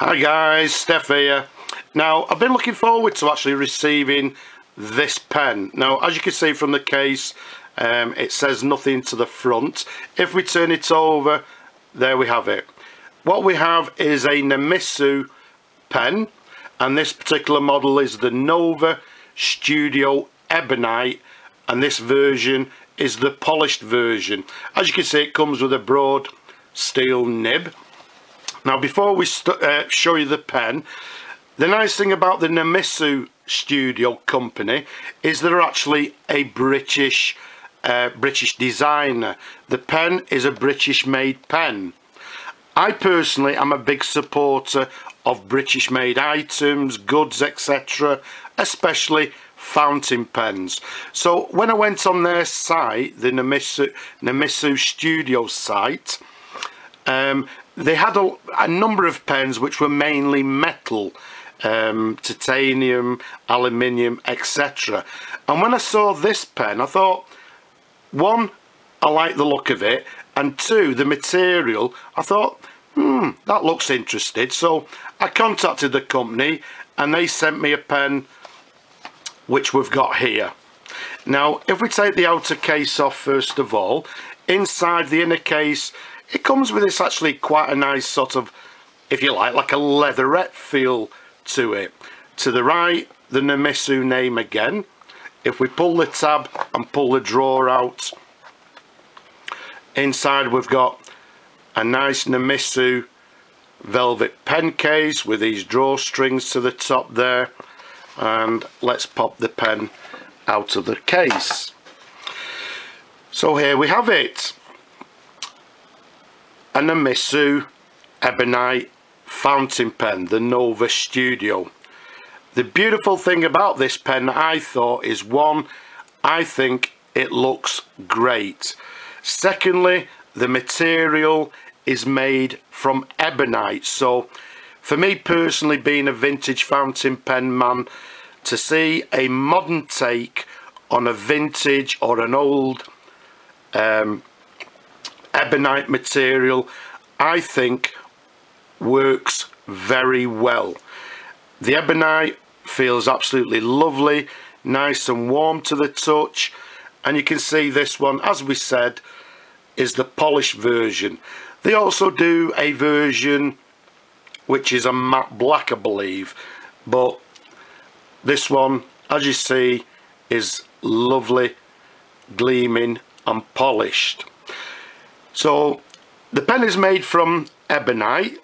Hi guys, Steph here. Now I've been looking forward to actually receiving this pen. Now as you can see from the case, it says nothing to the front. If we turn it over, there we have it. What we have is a Namisu pen, and this particular model is the Nova Studio Ebonite, and this version is the polished version. As you can see, it comes with a broad steel nib. Now before we show you the pen, the nice thing about the Namisu Studio company is they're actually a British designer. The pen is a British made pen. I personally am a big supporter of British made items, goods, etc., especially fountain pens. So when I went on their site, the Namisu Studio site, they had a number of pens which were mainly metal, titanium, aluminium, etc. And when I saw this pen, I thought, one, I like the look of it, and two, the material, I thought, that looks interesting. So I contacted the company and they sent me a pen which we've got here. Now if we take the outer case off first of all, inside the inner case it comes with this actually quite a nice sort of, if you like a leatherette feel to it. To the right, the Namisu name again. If we pull the tab and pull the drawer out, inside we've got a nice Namisu velvet pen case with these drawstrings to the top there. And let's pop the pen out of the case. So here we have it. A Namisu Ebonite fountain pen, the Nova Studio. The beautiful thing about this pen, I thought, is one, I think it looks great. Secondly, the material is made from ebonite. So for me personally, being a vintage fountain pen man, to see a modern take on a vintage or an old ebonite material, I think works very well. The ebonite feels absolutely lovely, nice and warm to the touch, and you can see this one, as we said, is the polished version. They also do a version which is a matte black, I believe, but this one, as you see, is lovely, gleaming and polished. So the pen is made from ebonite.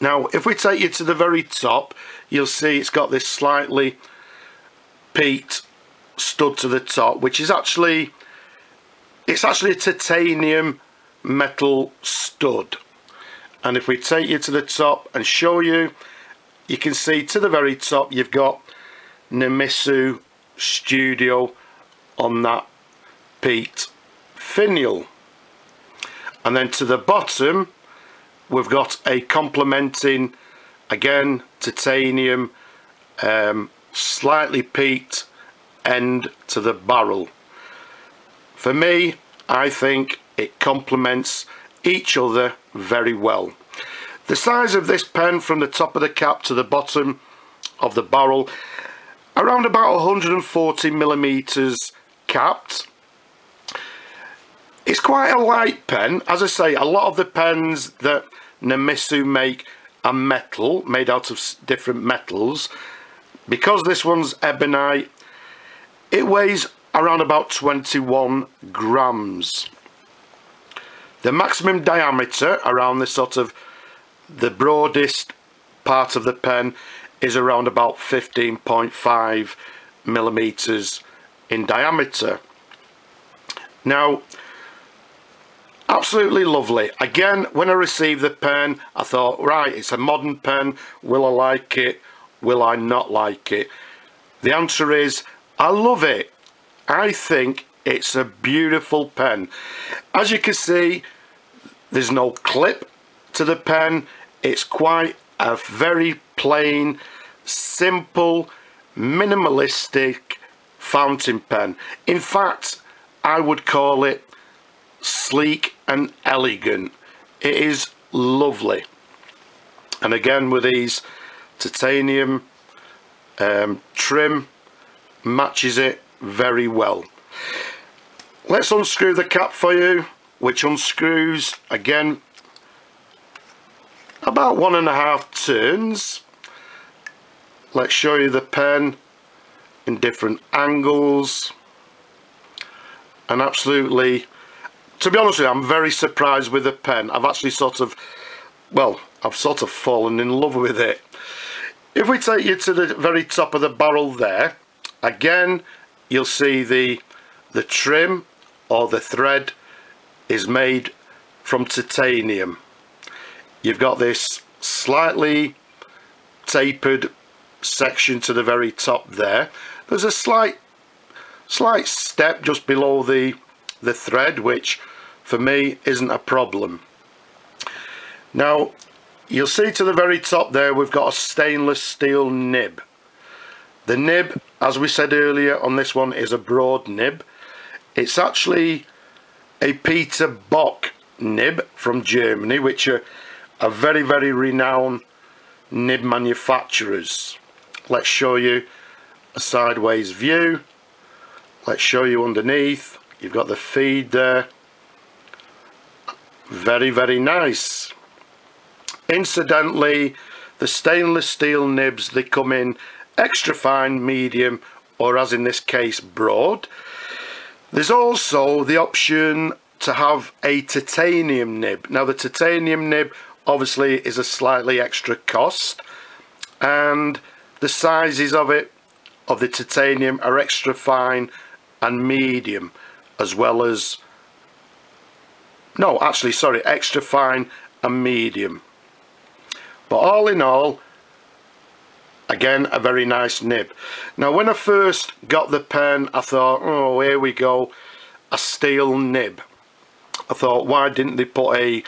Now if we take you to the very top, you'll see it's got this slightly peaked stud to the top, which is actually a titanium metal stud. And if we take you to the top and show you, you can see to the very top you've got Namisu Studio on that peaked finial. And then to the bottom we've got a complementing, again, titanium slightly peaked end to the barrel. For me, I think it complements each other very well. The size of this pen from the top of the cap to the bottom of the barrel, around about 140 millimeters capped. It's quite a light pen. As I say, a lot of the pens that Namisu make are metal, made out of different metals. Because this one's ebonite, it weighs around about 21 grams. The maximum diameter around this sort of the broadest part of the pen is around about 15.5 millimeters in diameter. Now, absolutely lovely. Again, when I received the pen, I thought, right, it's a modern pen. Will I like it? Will I not like it? The answer is, I love it. I think it's a beautiful pen. As you can see, there's no clip to the pen. It's quite a very plain, simple, minimalistic fountain pen. In fact, I would call it sleek and elegant. It is lovely. And again, with these titanium trim, matches it very well. Let's unscrew the cap for you, which unscrews again about 1.5 turns. Let's show you the pen in different angles. And absolutely, to be honest with you, I'm very surprised with the pen. I've actually sort of fallen in love with it. If we take you to the very top of the barrel there, again, you'll see the trim or the thread is made from titanium. You've got this slightly tapered section to the very top there. There's a slight step just below the thread, which for me isn't a problem. Now you'll see to the very top there we've got a stainless steel nib. The nib, as we said earlier on this one, is a broad nib. It's actually a Peter Bock nib from Germany, which are very, very renowned nib manufacturers. Let's show you a sideways view. Let's show you underneath. You've got the feed there. Very, very nice. Incidentally, the stainless steel nibs, they come in extra fine, medium, or as in this case, broad. There's also the option to have a titanium nib. Now the titanium nib obviously is a slightly extra cost, and the sizes of it, of the titanium, are extra fine and medium, as well as, no, actually, sorry, extra fine and medium. But all in all, again, a very nice nib. Now when I first got the pen, I thought, oh, here we go, a steel nib. I thought, why didn't they put a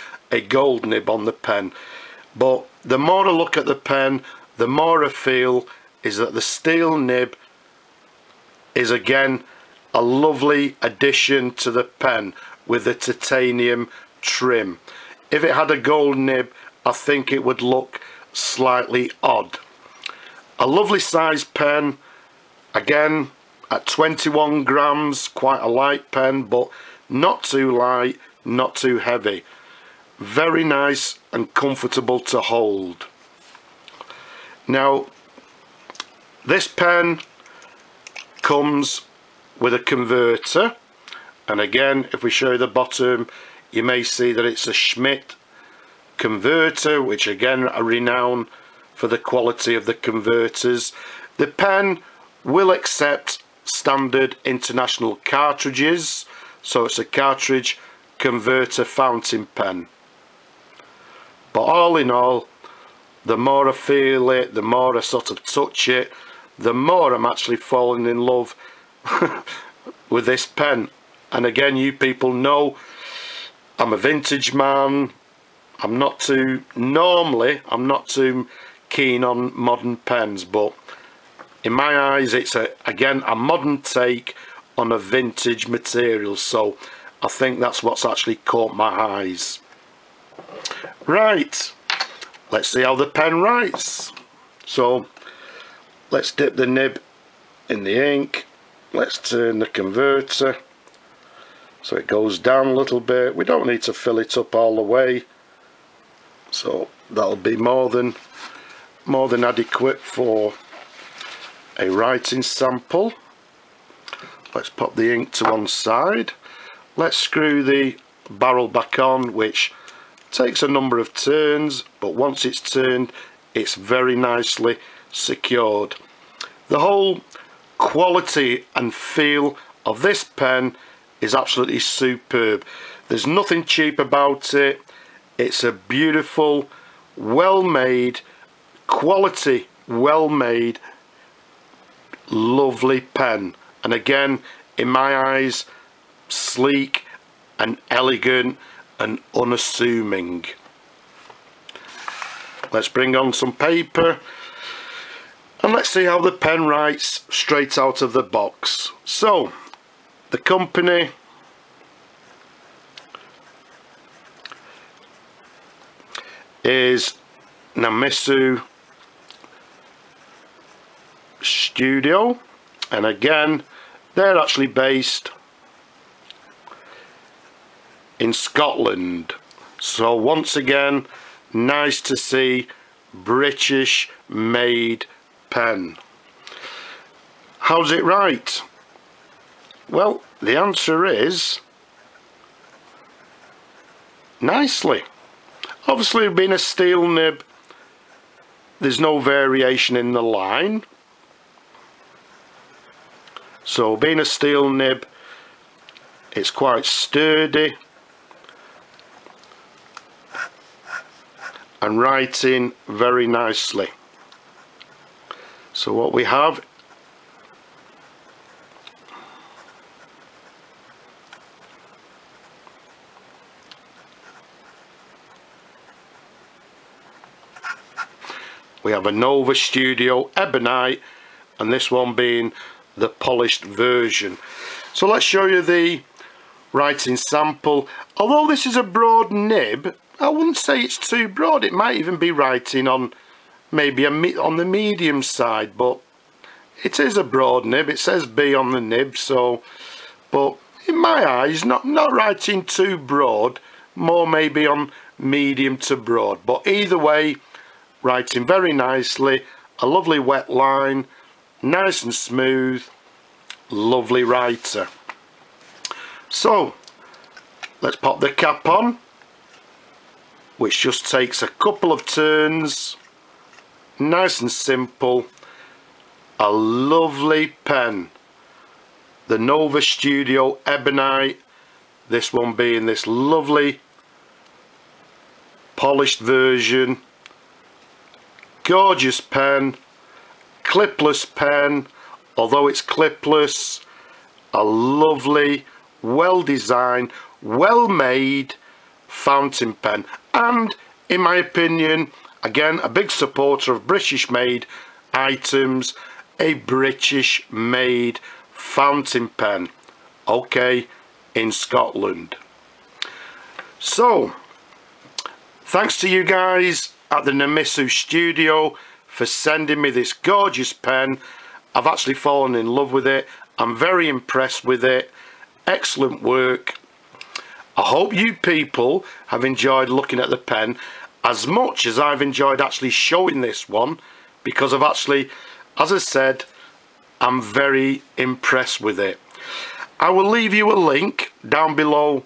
gold nib on the pen? But the more I look at the pen, the more I feel is that the steel nib is again a lovely addition to the pen with the titanium trim. If it had a gold nib, I think it would look slightly odd. A lovely size pen, again at 21 grams, quite a light pen, but not too light, not too heavy. Very nice and comfortable to hold. Now this pen comes with a converter, and again, if we show you the bottom, you may see that it's a Schmidt converter, which again are renowned for the quality of the converters. The pen will accept standard international cartridges, so it's a cartridge converter fountain pen. But all in all, the more I feel it, the more I sort of touch it, the more I'm actually falling in love with this pen. And again, you people know I'm a vintage man. I'm not too keen on modern pens, but in my eyes it's again a modern take on a vintage material, so I think that's what's actually caught my eyes. Right, let's see how the pen writes. So let's dip the nib in the ink. Let's turn the converter so it goes down a little bit. We don't need to fill it up all the way, so that'll be more than adequate for a writing sample. Let's pop the ink to one side. Let's screw the barrel back on, which takes a number of turns, but once it's turned, it's very nicely secured. The whole quality and feel of this pen is absolutely superb. There's nothing cheap about it. It's a beautiful, well-made, quality, well-made, lovely pen. And again, in my eyes, sleek and elegant and unassuming. Let's bring on some paper and let's see how the pen writes straight out of the box. So the company is Namisu Studio, and again they're actually based in Scotland. So once again, nice to see British made pen. How's it write? Well, the answer is nicely. Obviously, being a steel nib, there's no variation in the line. So being a steel nib, it's quite sturdy and writing very nicely. So what we have, we have a Nova Studio Ebonite, and this one being the polished version. So let's show you the writing sample. Although this is a broad nib, I wouldn't say it's too broad. It might even be writing on maybe on the medium side, but it is a broad nib. It says B on the nib, so, but in my eyes, not writing too broad, more maybe on medium to broad. But either way, writing very nicely, a lovely wet line, nice and smooth, lovely writer. So let's pop the cap on, which just takes a couple of turns, nice and simple. A lovely pen, the Nova Studio Ebonite, this one being this lovely polished version. Gorgeous pen, clipless pen, although it's clipless, a lovely, well designed, well made fountain pen, and in my opinion, again, a big supporter of British made items, a British made fountain pen, okay, in Scotland. So thanks to you guys at the Namisu Studio for sending me this gorgeous pen. I've actually fallen in love with it. I'm very impressed with it. Excellent work. I hope you people have enjoyed looking at the pen as much as I've enjoyed actually showing this one, because I've actually, as I said, I'm very impressed with it. I will leave you a link down below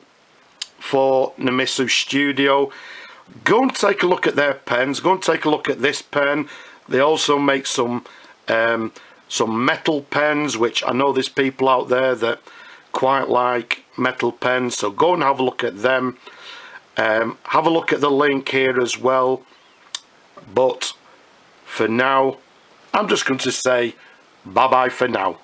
for Namisu Studio. Go and take a look at their pens. Go and take a look at this pen. They also make some metal pens, which I know there's people out there that quite like metal pens, so go and have a look at them. Have a look at the link here as well. But for now, I'm just going to say bye bye for now.